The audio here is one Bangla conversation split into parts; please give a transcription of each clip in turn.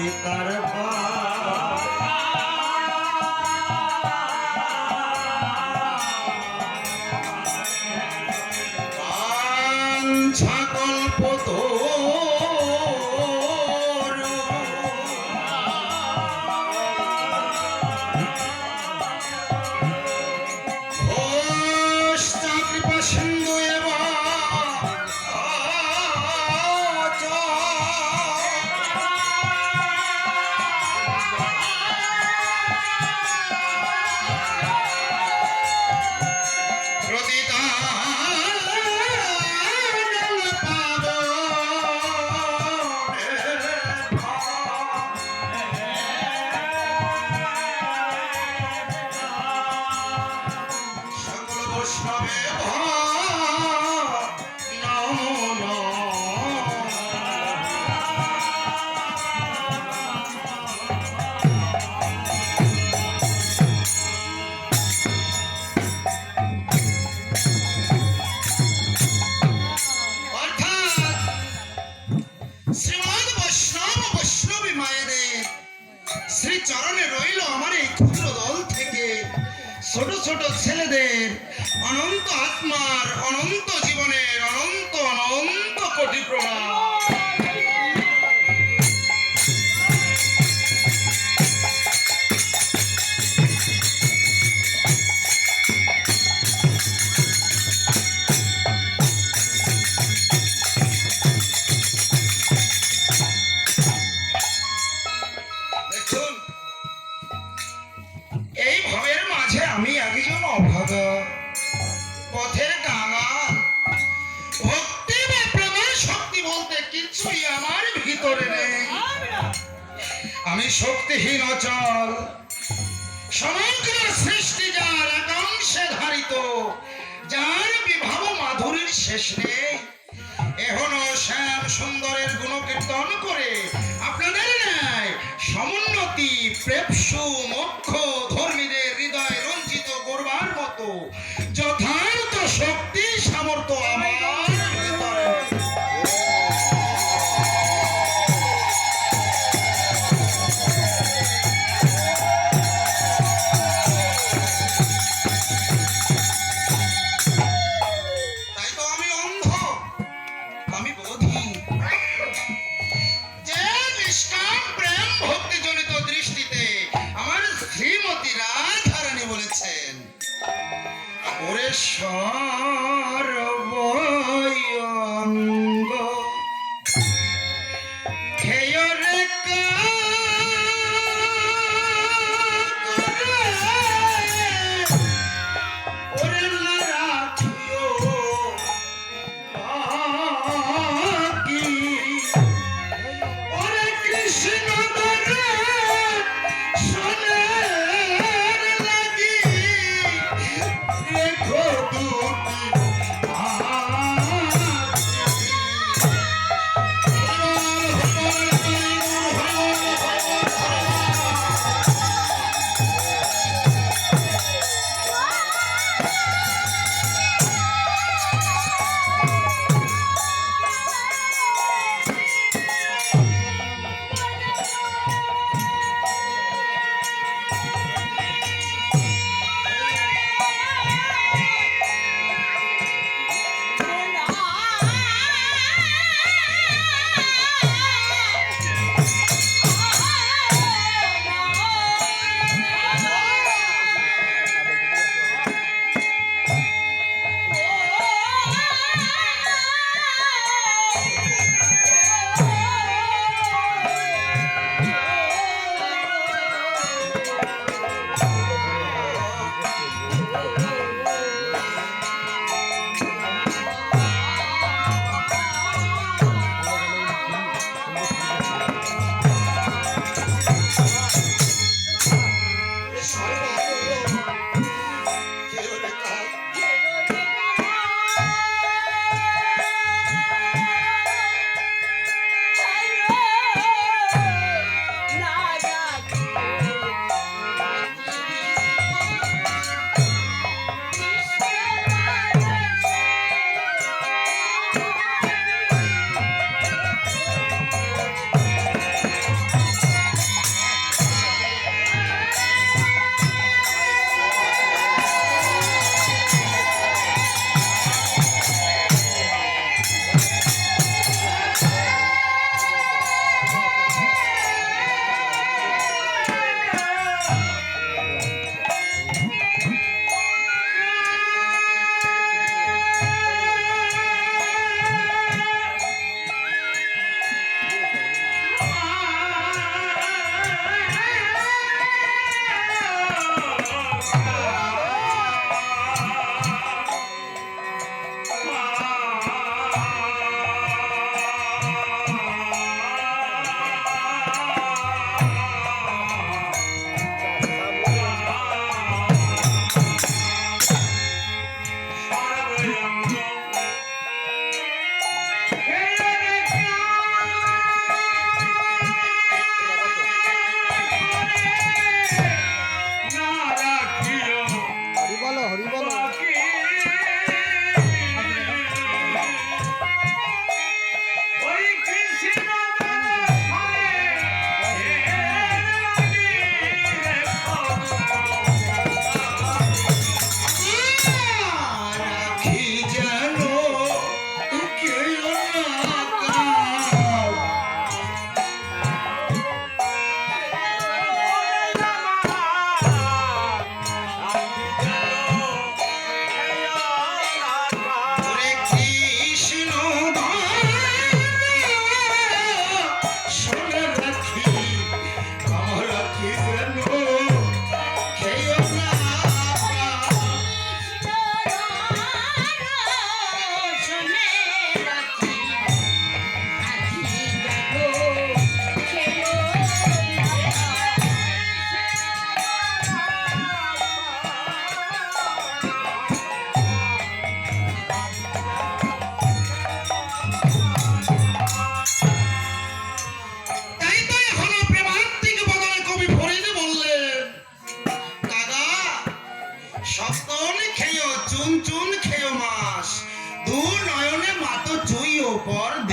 তার কল্প শ্রীচরণে রইল আমার এই ক্ষুদ্র দল থেকে ছোট ছোট ছেলেদের অনন্ত আত্মার অনন্ত জীবনের অনন্ত অনন্ত কোটি প্রণাম। এই ভবের মাঝে আমি একজন অভাগা পথের কাঙাল। ভক্তি বা প্রেমের শক্তি বলতে কিছুই আমার ভিতরে নেই। আমি শক্তিহীন অচল। সমগ্র সৃষ্টি যার একাংশে ধারিত, যার বিভাব মাধুরীর শেষ নেই। এখনো শ্যাম সুন্দরের গুণকীর্তন করে আপনাদের ন্যায় সমুন্নতি প্রেপসু মোক্ষ ধর্মীদের হৃদয় রঞ্জিত করবার মতো যথার্থ শক্তি সামর্থ্য আমার ভিতরে। তাই তো আমি অন্ধ, আমি বোধি। যে নিষ্কাম প্রেম ভক্তি জনিত দৃষ্টিতে আমার শ্রীমতী রাধারানী বলেছেন, ওরে সর্বঙ্গ খেয় রে ওরে রাখিও কি ওরে কৃষ্ণ দরে সোনের লাগি রেখো দুটি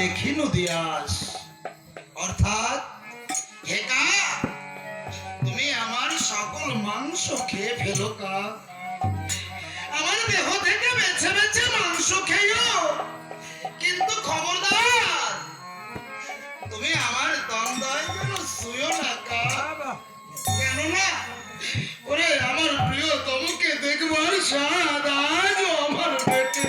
দেখি নদিয়াস। অর্থাৎ হে কাক, তুমি আমার সকল মাংস খেয়ে ফেলো কাক, আমার দেহ থেকে বেছে বেছে মাংস খেয়েও, কিন্তু খবরদার তুমি আমার দ্বন্দ্বয় যেন শুয়ো না কাক। কেননা ওরে আমার প্রিয় তমুকে দেখবার স্বাদ আজও আমার পেটে।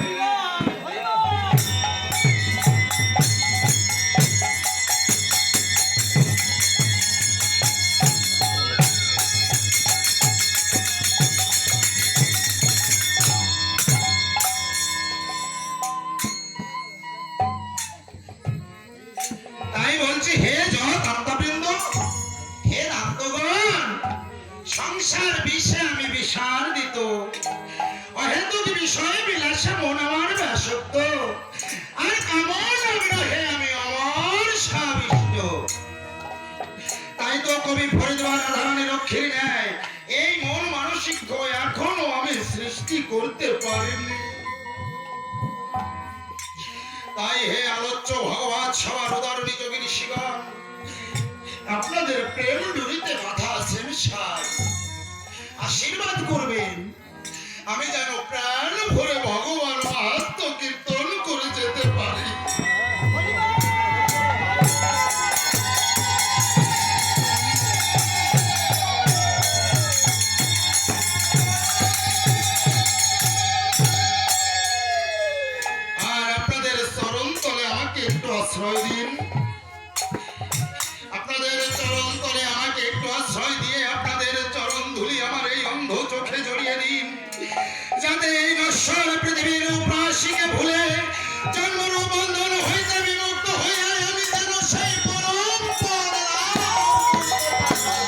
তাই বলছি হে জনতাবৃন্দ, হে রামগণ, সংসার বিষে আমি বিষার দিত, অহেতুক বিষয়ে বিলাসে মন আমার ব্যাসক্ত, আর কামন আগ্রহে আমি অমর সাবিষ্ট। তাই তো কবি ফরিদবার রাধারানী রক্ষীর ন্যায় এই মন মানসিক এখনো আমি সৃষ্টি করতে পারিনি। তাই হে আলোচ্য ভগবান সবার উদারণী যোগিনী শিগণ, আপনাদের প্রেম ডুরিতে বাধা আছেন সার, আশীর্বাদ করবেন আমি যেন প্রাণ ভরে ভগবান মাহাত্ম্য কীর্তন করে যেতে পারি। আর আপনাদের চরণ তলে আমাকে একটু আশ্রয় দিন, আপনাদের চরণ তলে আমাকে একটু আশ্রয় দিয়ে আপনাদের চরণ ধুলি আমার এই অন্ধ চোখে জড়িয়ে দিন, যাতে এই নশ্বর পৃথিবীর উপাসীকে ভুলে জন্মরূপ বন্ধন হইতে বিমুক্ত হয়ে আমি যেন সেই পরম পদ লাভ করতে পারি।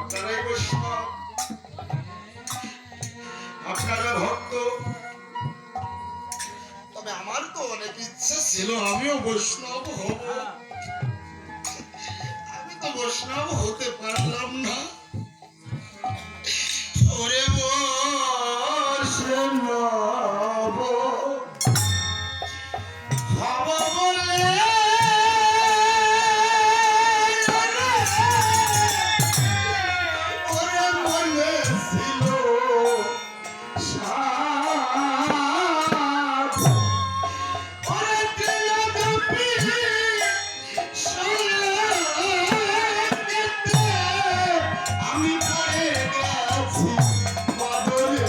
আপনারাই বৈষ্ণব, আপনারা ভক্ত, তবে আমার তো অনেক ইচ্ছা ছিল আমিও বৈষ্ণব হব, আমি তো বৈষ্ণব হতে পারলাম না। ওরে বৈষ্ণব হব বলে ওরে মনে ছিল সাধ, ওরে তিলকপি সোনাতে আমি পড়ে গেছি মাদরে।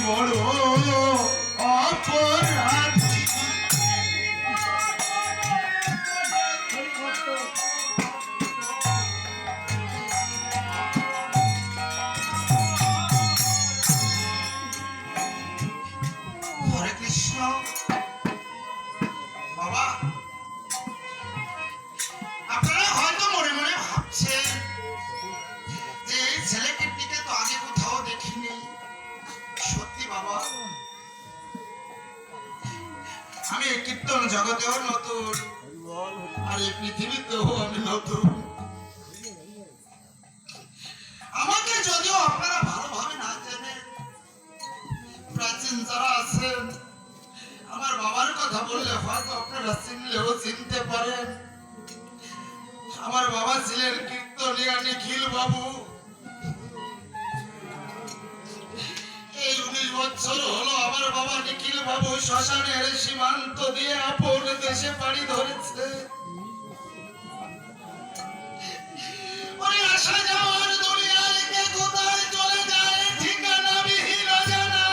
বড় অপরাধ। হরে কৃষ্ণ। বাবা, আপনারা হয়তো মনে মনে ভাবছেন যে এই ছেলেটিকে তো আগে কোথাও দেখিনি। সত্যি বাবা, আমি এই কীর্তন জগতেও নতুন, আর এই পৃথিবীতেও আমি নতুন। আমাকে যদিও আপনারা ভালোভাবে না চেনেন, প্রাচীন যারা আছেন আমার বাবার কথা বললে হয়তো আপনারা চিনলেও চিনতে পারেন। আমার বাবা ছিলেন কীর্তনিয়া নিখিল বাবু। এই 19 বছর হলো আমার বাবা নিখিল বাবু শ্মশানের সীমান্ত দিয়ে আপন দেশে পাড়ি ধরেছে। ওই আসা যাওয়ার দুনিয়ায় কে কোথায় চলে যায় ঠিকানা বিহীন অজানা।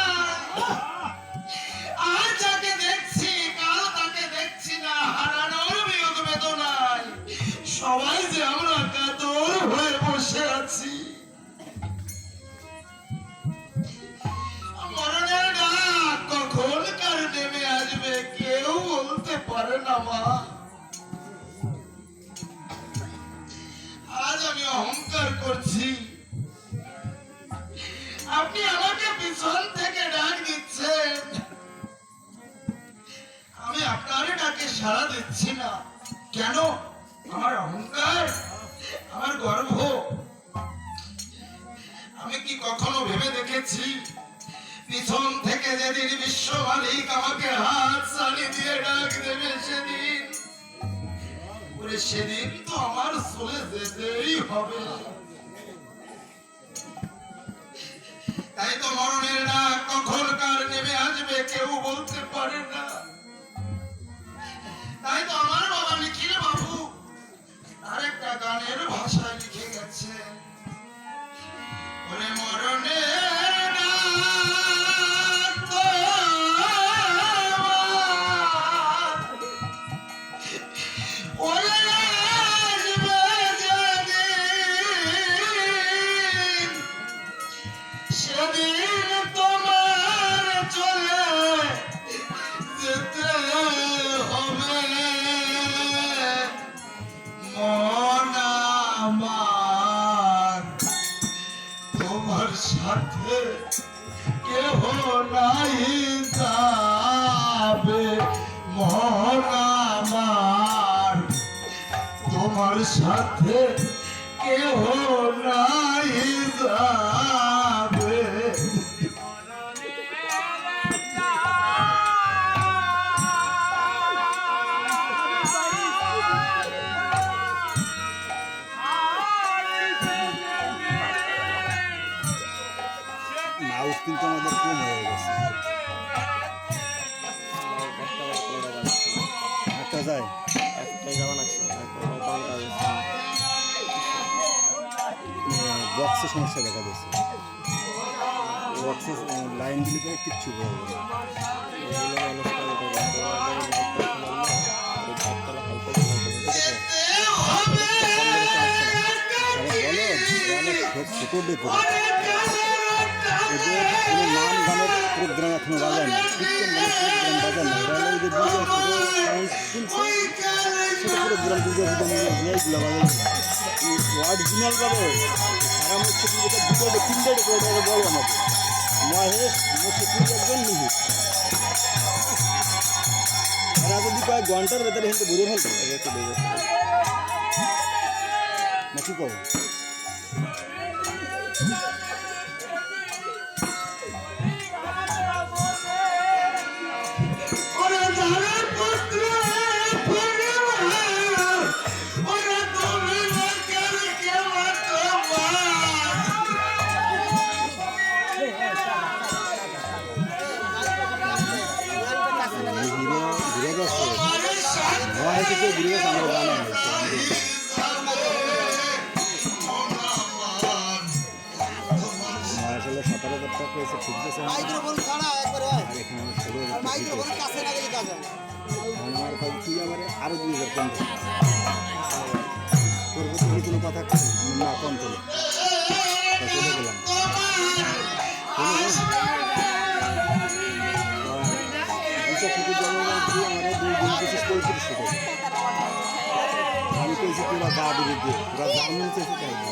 আজ যাকে দেখছি কাল তাকে দেখছি না, হারানোর বিয়োগ বেদনায় সবাই যে আমরা কাতর হয়ে বসে আছি। মরণের ডাক কখন কার নেমে আসবে কেউ বলতে পারে না মা। আজ আমি অহংকার করছি, আপনি আমাকে পিছন থেকে ডাক দিচ্ছেন, আমি আপনার ডাকে সাড়া দিচ্ছি না কেন? আমার অহংকার, আমার গর্ব। আমি কি কখনো ভেবে দেখেছি পিছন থেকে যেদিন বিশ্ব মালিক আমাকে হাত ছাড়ি দিয়ে ডাক দেবে সেদিন, ওরে সেদিন তো আমার চলে যেতেই হবে। তাই তো মরণের ডাক কখন কার নেমে আসবে কেউ বলতে পারে না। তাই তো আমার বাবা নিখিল বাবু আরেকটা গানের ভাষায় লিখে গেছে, ওরে মরণের ডাক তোমার, ওরে আসবে যেদিন, সেদিন তোমার চলে যেতে হবে। মন আমার তোমার সাথে কেহ নাই যাবে, মন আমার তোমার সাথে কেহ নাই যাবে। নাউস কিন্তু আমাদের কম হয়ে গেছে, একটা যায় একটাই যাওয়া লাগছে, বক্সের সমস্যা দেখা দিচ্ছে, বক্সের লাইনগুলি করে কিচ্ছু বলবো না। কোনো নাম গানের প্রোগ্রাম এখনো বাজায় না, কীর্তন গানের প্রোগ্রাম বাজায় না, ওই যে প্রোগ্রাম দুর্গা পুজো এইগুলো বাজায় অরিজিনাল পাবে। সারা মুখ্য পুজোটা দুটো তিনটে করে বলো আমাকে মহেশ মুখ্য পুজো একজন নিহিত এরা যদি কয়েক ঘন্টার ভেতরে কিন্তু বুঝে ফেলতো নাকি কব। 17,000 টাকা পেয়েছে ঠিক আছে, মাইক্রোফোন ছাড়া একবারে আর এখানে আমি 16,000 টাকা মাইক্রোফোন দিতেছি। কাছে না গেলে কাজ হয় না। এখন আমার কাছে তুই আমার আরো 2,000 কম দে। তোর প্রতি কি কোনো কথা আছে? না কম তোলে চলে গেলাম। দুশো ফুটের জন্য তুই আমার 2 দিন কিছু 3500 টাকা। আমি কইছি তোরা গা দিবি দিয়ে তোরা যা মন চাইছে তাই দে।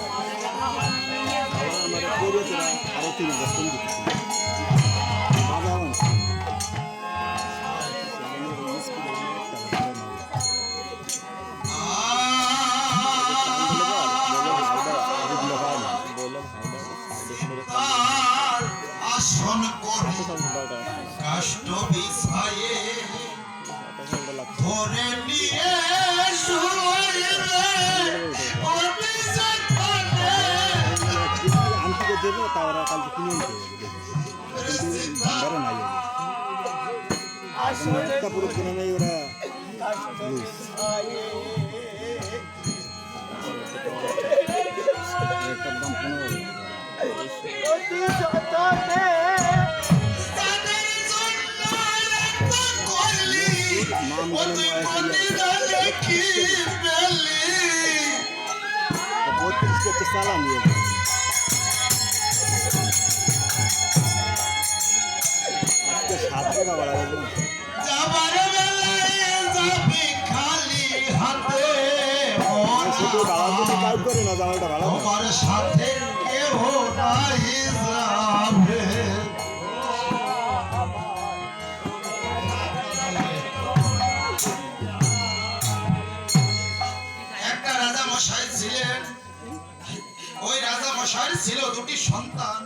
আবার আমার পরে তোরা আরো 3,000 কম দিচ্ছি বাবা আমার তার আসন করে কাষ্ট বিছায়ে ধরে নিয়ে শুইবে অভিষেক করে আনতে দেবে তারা কালকে কিনে নিতে হবে কিন্তু ভান্ডারে নাই একটা পুরো কিনে নেই ওরা রুলস। একটার দাম 15,000 তাদের জন্য এত করলি ও তুই প্রতিদানে কি পেলি 32 কেজি চালা নিয়ে আজকে 7 টাকা বাড়াবো যাবার বেলায় যাবি খালি হাতে শুধু বাড়াবো তো কাজ করে না জামাটা বাড়াবো তোমার সাথে কেউ নাই যাবে একটা রাজা মশাই ছিলেন, ওই রাজা মশাইয়ের ছিল 2টি সন্তান।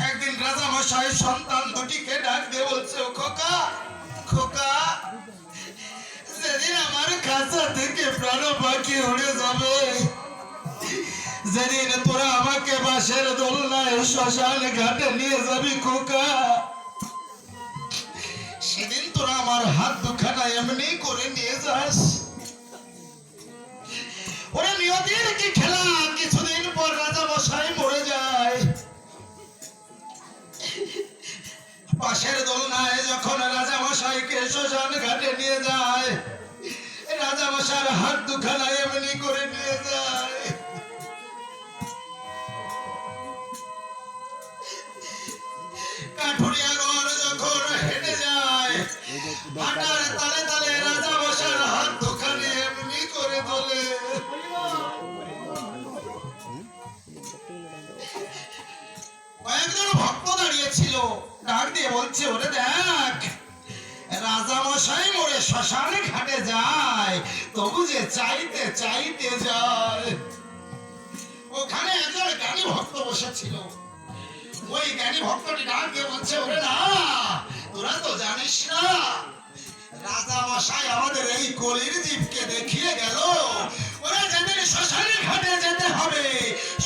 একদিন রাজা মশাই সন্তান 2টিকে ডাক দিয়ে বলছে, ও খোকা খোকা, যেদিন আমার কাছা থেকে প্রাণ পাখি উড়ে যাবে, যেদিন তোরা আমাকে বাঁশের দোলনায় শ্মশান ঘাটে নিয়ে যাবি খোকা, সেদিন তোরা আমার হাত দুখানা এমনি করে নিয়ে যাস। ওরা নিয়তির কি খেলা, কিছুদিন পর রাজা মশাই মরে যায়। পাশের দোলনায় যখন রাজা মশাইকে শ্মশান ঘাটে নিয়ে যায়, রাজা মশাইয়ের হাত দুখানা এমনি করে নিয়ে যায়। কাঠুরিয়া গড় যখন হেঁটে যায়, হাঁটার তালে তালে রাজা মশাইয়ের হাত দুখানি এমনি করে তোলে। কয়েকজন ভক্ত দাঁড়িয়েছিল, ডাক দিয়ে বলছে, ওরে দেখ, রাজা মশাই মরে শ্মশানে ঘাটে যায়, তবু যে চাইতে চাইতে যায়। ওখানে একজন জ্ঞানী ভক্ত বসেছিল, ওই জ্ঞানী ভক্তটি ডাক দিয়ে বলছে, ওরে না, তোরা তো জানিস না, রাজা মশাই আমাদের এই কলির জীবকে দেখিয়ে গেল, ওরা যেদিন শ্মশানে ঘাটে যেতে হবে,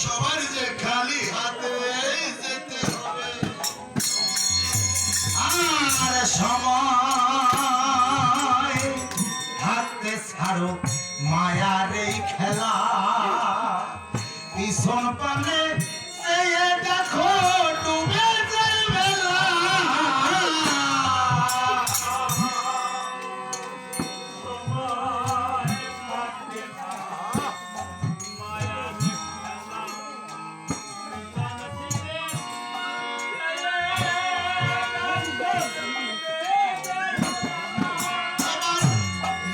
সবার যে খালি হাতে যেতে হবে। আর সময় হাতে ছাড়ো মায়ার এই খেলা, পিছন পানে